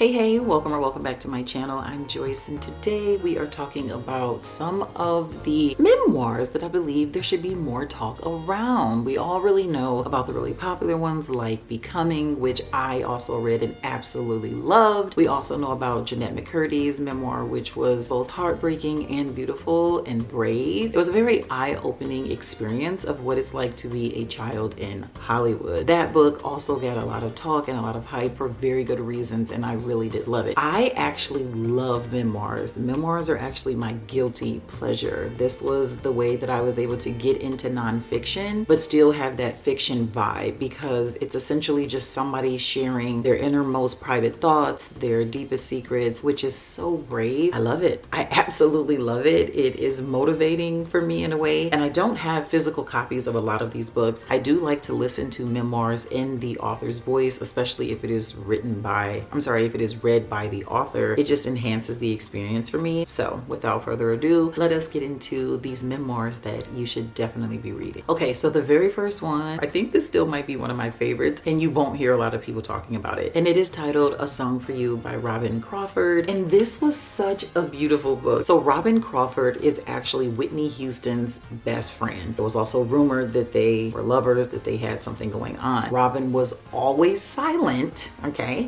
Hey, welcome back to my channel. I'm Joyce, and today we are talking about some of the memoirs that I believe there should be more talk around. We all really know about the really popular ones like Becoming, which I also read and absolutely loved. We also know about Jeanette McCurdy's memoir, which was both heartbreaking and beautiful and brave. It was a very eye-opening experience of what it's like to be a child in Hollywood. That book also got a lot of talk and a lot of hype for very good reasons, and I really did love it. I actually love memoirs. Memoirs are actually my guilty pleasure. This was the way that I was able to get into nonfiction, but still have that fiction vibe, because it's essentially just somebody sharing their innermost private thoughts, their deepest secrets, which is so brave. I love it. I absolutely love it. It is motivating for me in a way, and I don't have physical copies of a lot of these books. I do like to listen to memoirs in the author's voice, especially if it is read by the author. It just enhances the experience for me. So without further ado, let us get into these memoirs that you should definitely be reading. Okay, so the very first one, I think this still might be one of my favorites, and you won't hear a lot of people talking about it. And it is titled A Song for You by Robin Crawford. And this was such a beautiful book. So Robin Crawford is actually Whitney Houston's best friend. It was also rumored that they were lovers, that they had something going on. Robin was always silent,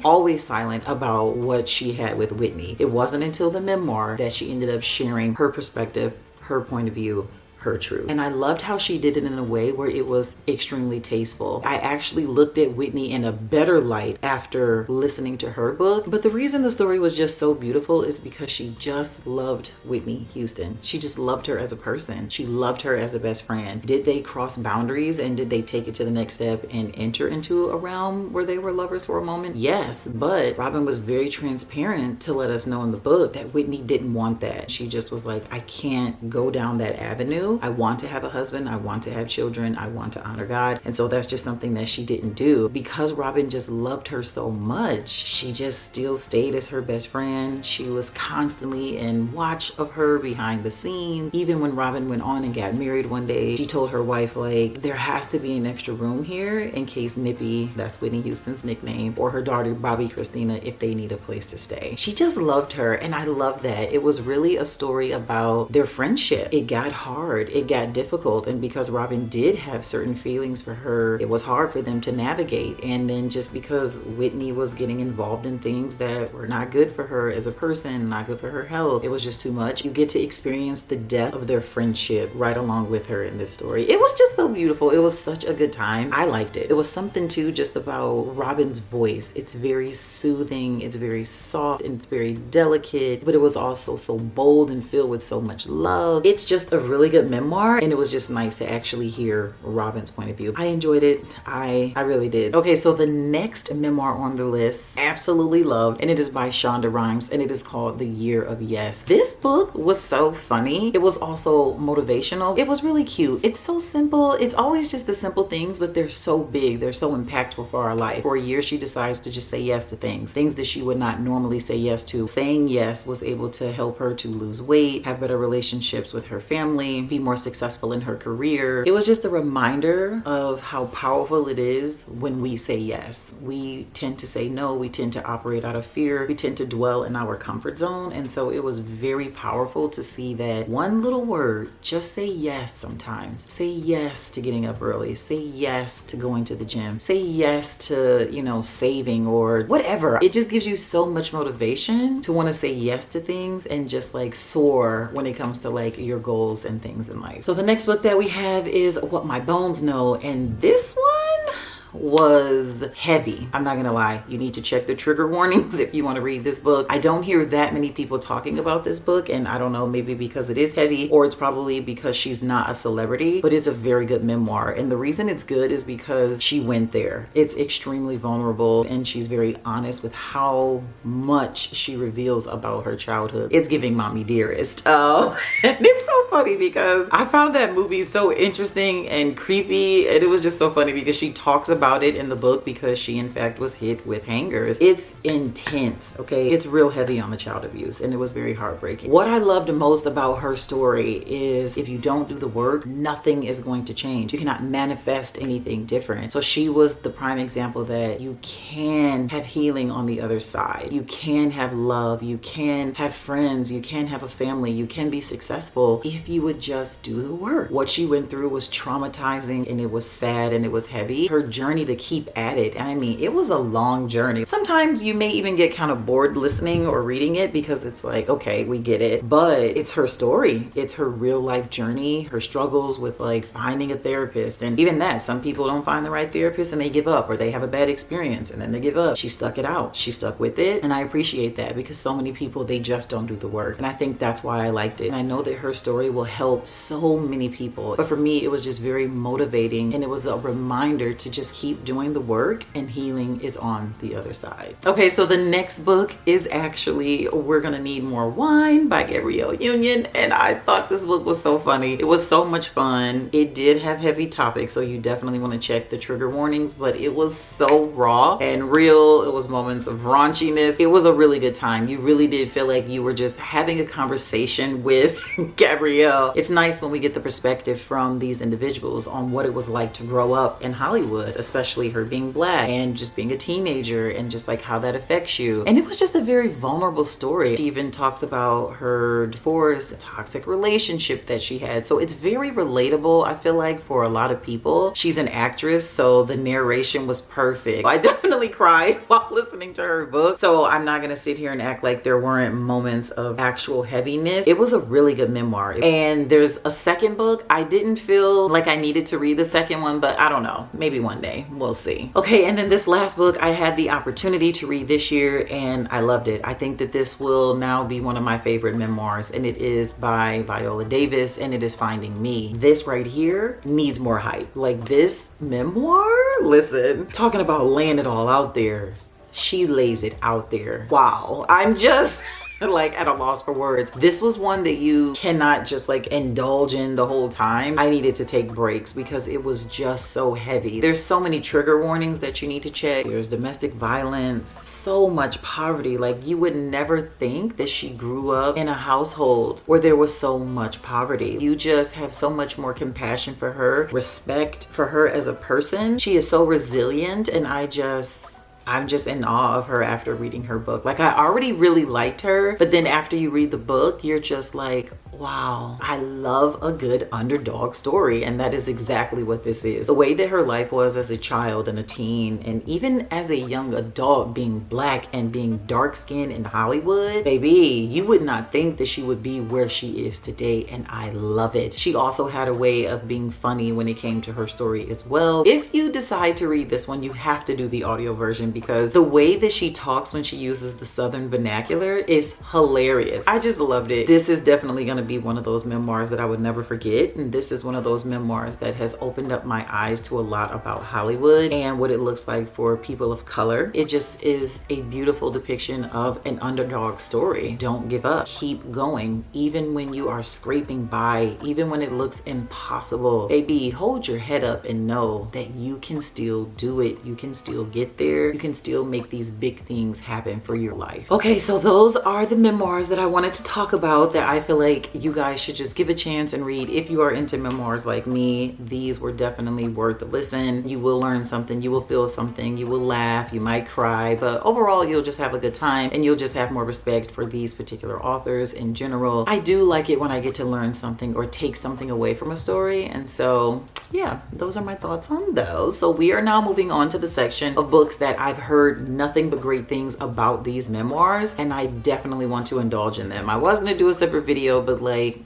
always silent about what she had with Whitney. It wasn't until the memoir that she ended up sharing her perspective, her point of view, her truth. And I loved how she did it in a way where it was extremely tasteful. I actually looked at Whitney in a better light after listening to her book. But the reason the story was just so beautiful is because she just loved Whitney Houston. She just loved her as a person. She loved her as a best friend. Did they cross boundaries, and did they take it to the next step and enter into a realm where they were lovers for a moment? Yes, but Robin was very transparent to let us know in the book that Whitney didn't want that. She just was like, I can't go down that avenue. I want to have a husband. I want to have children. I want to honor God. And so that's just something that she didn't do. Because Robin just loved her so much, she just still stayed as her best friend. She was constantly in watch of her behind the scenes. Even when Robin went on and got married one day, she told her wife, like, there has to be an extra room here in case Nippy, that's Whitney Houston's nickname, or her daughter Bobby Christina, if they need a place to stay. She just loved her, and I love that. It was really a story about their friendship. It got hard. It got difficult, and because Robin did have certain feelings for her, it was hard for them to navigate. And then just because Whitney was getting involved in things that were not good for her as a person, not good for her health, it was just too much. You get to experience the depth of their friendship right along with her in this story. It was just so beautiful. It was such a good time. I liked it. It was something too just about Robin's voice. It's very soothing, it's very soft, and it's very delicate, but it was also so bold and filled with so much love. It's just a really good memoir, and it was just nice to actually hear Robin's point of view. I enjoyed it. I really did. Okay, so the next memoir on the list, absolutely loved, and it is by Shonda Rhimes, and it is called The Year of Yes. This book was so funny. It was also motivational. It was really cute. It's so simple. It's always just the simple things, but they're so big. They're so impactful for our life. For a year, she decides to just say yes to things that she would not normally say yes to. Saying yes was able to help her to lose weight, have better relationships with her family, be more successful in her career. It was just a reminder of how powerful it is when we say yes. We tend to say no. We tend to operate out of fear. We tend to dwell in our comfort zone. And so it was very powerful to see that one little word, just say yes sometimes. Say yes to getting up early. Say yes to going to the gym. Say yes to, saving or whatever. It just gives you so much motivation to want to say yes to things and just like soar when it comes to like your goals and things in life. So the next book that we have is What My Bones Know, and this one was heavy. I'm not gonna lie, you need to check the trigger warnings if you want to read this book. I don't hear that many people talking about this book, and I don't know, maybe because it is heavy, or it's probably because she's not a celebrity, but it's a very good memoir. And the reason it's good is because she went there. It's extremely vulnerable, and she's very honest with how much she reveals about her childhood. It's giving Mommy Dearest. And it's so funny because I found that movie so interesting and creepy, and it was just so funny because she talks about about it in the book because she in fact was hit with hangers. It's intense, okay? It's real heavy on the child abuse, and it was very heartbreaking. What I loved most about her story is if you don't do the work, nothing is going to change. You cannot manifest anything different. So she was the prime example that you can have healing on the other side. You can have love. You can have friends. You can have a family. You can be successful if you would just do the work. What she went through was traumatizing, and it was sad, and it was heavy. Her journey to keep at it, and I mean, it was a long journey. Sometimes you may even get kind of bored listening or reading it because it's like, okay, we get it, but it's her story. It's her real life journey, her struggles with like finding a therapist, and even that, some people don't find the right therapist and they give up, or they have a bad experience and then they give up. She stuck it out. She stuck with it, and I appreciate that because so many people, they just don't do the work, and I think that's why I liked it. And I know that her story will help so many people, but for me, it was just very motivating, and it was a reminder to just keep doing the work, and healing is on the other side. Okay, so the next book is actually We're Gonna Need More Wine by Gabrielle Union, and I thought this book was so funny. It was so much fun. It did have heavy topics, so you definitely want to check the trigger warnings, but it was so raw and real. It was moments of raunchiness. It was a really good time. You really did feel like you were just having a conversation with Gabrielle. It's nice when we get the perspective from these individuals on what it was like to grow up in Hollywood, especially her being black and just being a teenager, and just like how that affects you. And it was just a very vulnerable story. She even talks about her divorce, the toxic relationship that she had. So it's very relatable, I feel like, for a lot of people. She's an actress, so the narration was perfect. I definitely cried while listening to her book. So I'm not gonna sit here and act like there weren't moments of actual heaviness. It was a really good memoir. And there's a second book. I didn't feel like I needed to read the second one, but I don't know. Maybe one day. We'll see. Okay, and then this last book I had the opportunity to read this year, and I loved it. I think that this will now be one of my favorite memoirs, and it is by Viola Davis, and it is Finding Me. This right here needs more hype. Like, this memoir, listen, talking about laying it all out there. She lays it out there. Wow. I'm just like at a loss for words. This was one that you cannot just like indulge in the whole time. I needed to take breaks because it was just so heavy. There's so many trigger warnings that you need to check. There's domestic violence, so much poverty. Like, you would never think that she grew up in a household where there was so much poverty. You just have so much more compassion for her, respect for her as a person. She is so resilient, and I'm just in awe of her after reading her book. Like, I already really liked her, but then after you read the book, you're just like, wow, I love a good underdog story. And that is exactly what this is. The way that her life was as a child and a teen, and even as a young adult, being black and being dark skinned in Hollywood, baby, you would not think that she would be where she is today. And I love it. She also had a way of being funny when it came to her story as well. If you decide to read this one, you have to do the audio version, because the way that she talks when she uses the Southern vernacular is hilarious. I just loved it. This is definitely going to be one of those memoirs that I would never forget. And this is one of those memoirs that has opened up my eyes to a lot about Hollywood and what it looks like for people of color. It just is a beautiful depiction of an underdog story. Don't give up. Keep going. Even when you are scraping by, even when it looks impossible, baby, hold your head up and know that you can still do it. You can still get there. You can still make these big things happen for your life. Okay, so those are the memoirs that I wanted to talk about that I feel like you guys should just give a chance and read. If you are into memoirs like me, these were definitely worth the listen. You will learn something, you will feel something, you will laugh, you might cry, but overall you'll just have a good time, and you'll just have more respect for these particular authors in general. I do like it when I get to learn something or take something away from a story, and so yeah, those are my thoughts on those. So we are now moving on to the section of books that I've heard nothing but great things about these memoirs, and I definitely want to indulge in them. I was gonna do a separate video, but like,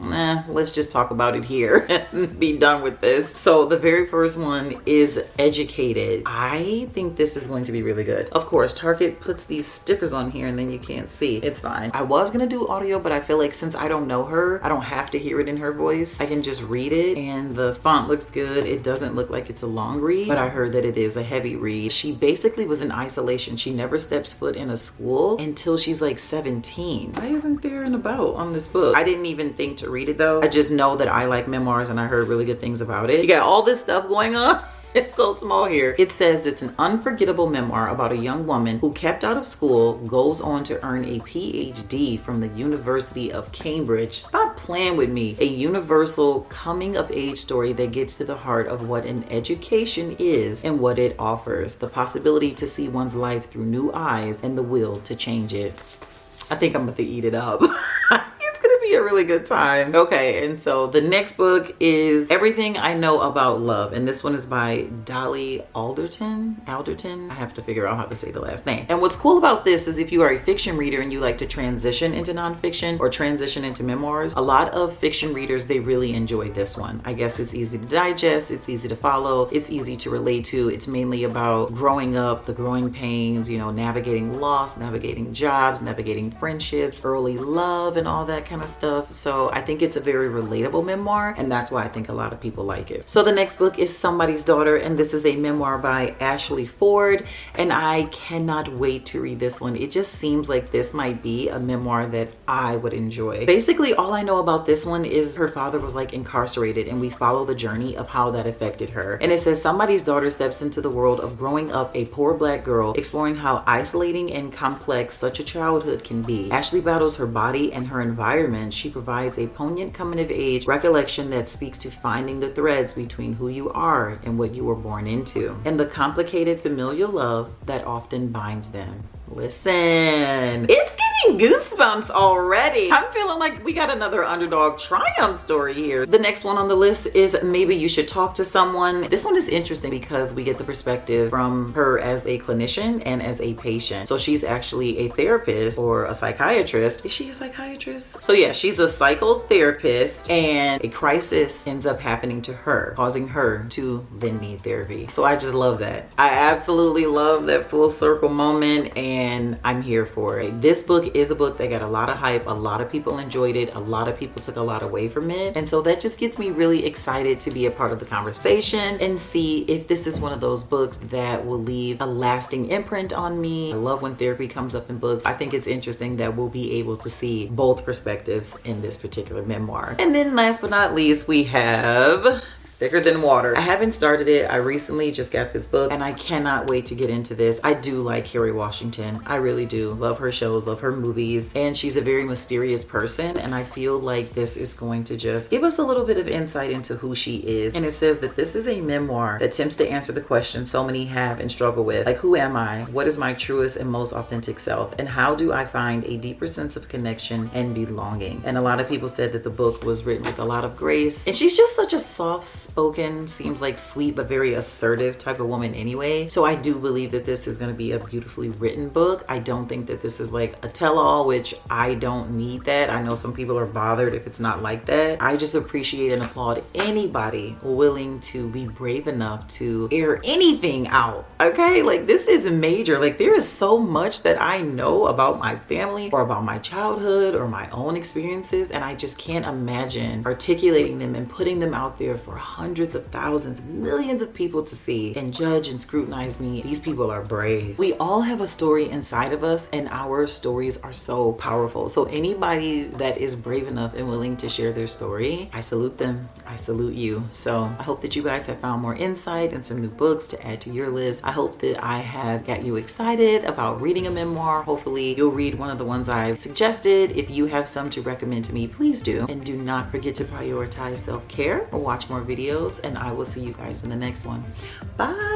let's just talk about it here and be done with this. So the very first one is Educated. I think this is going to be really good. Of course, Target puts these stickers on here and then you can't see. It's fine. I was gonna do audio, but I feel like since I don't know her, I don't have to hear it in her voice. I can just read it, and the font looks good. It doesn't look like it's a long read, but I heard that it is a heavy read. She basically was in isolation. She never steps foot in a school until she's like 17. Why isn't there an about on this book? I didn't even think to read it though. I just know that I like memoirs and I heard really good things about it. You got all this stuff going on It's so small here. It says it's an unforgettable memoir about a young woman who kept out of school, goes on to earn a PhD from the University of Cambridge. Stop playing with me. A universal coming of age story that gets to the heart of what an education is and what it offers. The possibility to see one's life through new eyes and the will to change it. I think I'm about to eat it up. Be a really good time. Okay, and so the next book is Everything I Know About Love, and this one is by Dolly Alderton. I have to figure out how to say the last name. And what's cool about this is if you are a fiction reader and you like to transition into nonfiction or transition into memoirs, a lot of fiction readers, they really enjoy this one. I guess it's easy to digest, it's easy to follow, it's easy to relate to. It's mainly about growing up, the growing pains, you know, navigating loss, navigating jobs, navigating friendships, early love, and all that kind of stuff. So I think it's a very relatable memoir, and that's why I think a lot of people like it. So the next book is Somebody's Daughter, and this is a memoir by Ashley Ford, and I cannot wait to read this one. It just seems like this might be a memoir that I would enjoy. Basically, all I know about this one is her father was like incarcerated, and we follow the journey of how that affected her. And it says somebody's daughter steps into the world of growing up a poor black girl, exploring how isolating and complex such a childhood can be. Ashley battles her body and her environment. She provides a poignant coming-of-age recollection that speaks to finding the threads between who you are and what you were born into, and the complicated familial love that often binds them. Listen, it's giving goosebumps already. I'm feeling like we got another underdog triumph story here. The next one on the list is Maybe You Should Talk to Someone. This one is interesting because we get the perspective from her as a clinician and as a patient. So she's actually a therapist or a psychiatrist. Is she a psychiatrist? So yeah, she's a psychotherapist, and a crisis ends up happening to her, causing her to then need therapy. So I just love that. I absolutely love that full circle moment, and I'm here for it. This book is a book that got a lot of hype. A lot of people enjoyed it. A lot of people took a lot away from it. And so that just gets me really excited to be a part of the conversation and see if this is one of those books that will leave a lasting imprint on me. I love when therapy comes up in books. I think it's interesting that we'll be able to see both perspectives in this particular memoir. And then last but not least, we have Thicker Than Water. I haven't started it. I recently just got this book, and I cannot wait to get into this. I do like Kerry Washington. I really do. Love her shows, love her movies, and she's a very mysterious person, and I feel like this is going to just give us a little bit of insight into who she is. And it says that this is a memoir that attempts to answer the question so many have and struggle with, like, who am I? What is my truest and most authentic self? And how do I find a deeper sense of connection and belonging? And a lot of people said that the book was written with a lot of grace, and she's just such a soft-spoken, seems like sweet but very assertive type of woman anyway. So I do believe that this is going to be a beautifully written book. I don't think that this is like a tell-all, which I don't need that. I know some people are bothered if it's not like that. I just appreciate and applaud anybody willing to be brave enough to air anything out. Okay, like, this is major. Like, there is so much that I know about my family or about my childhood or my own experiences, and I just can't imagine articulating them and putting them out there for hundreds of thousands, millions of people to see and judge and scrutinize me. These people are brave. We all have a story inside of us, and our stories are so powerful. So anybody that is brave enough and willing to share their story, I salute them. I salute you. So I hope that you guys have found more insight and some new books to add to your list. I hope that I have got you excited about reading a memoir. Hopefully you'll read one of the ones I've suggested. If you have some to recommend to me, please do. And do not forget to prioritize self-care or watch more videos, and I will see you guys in the next one. Bye.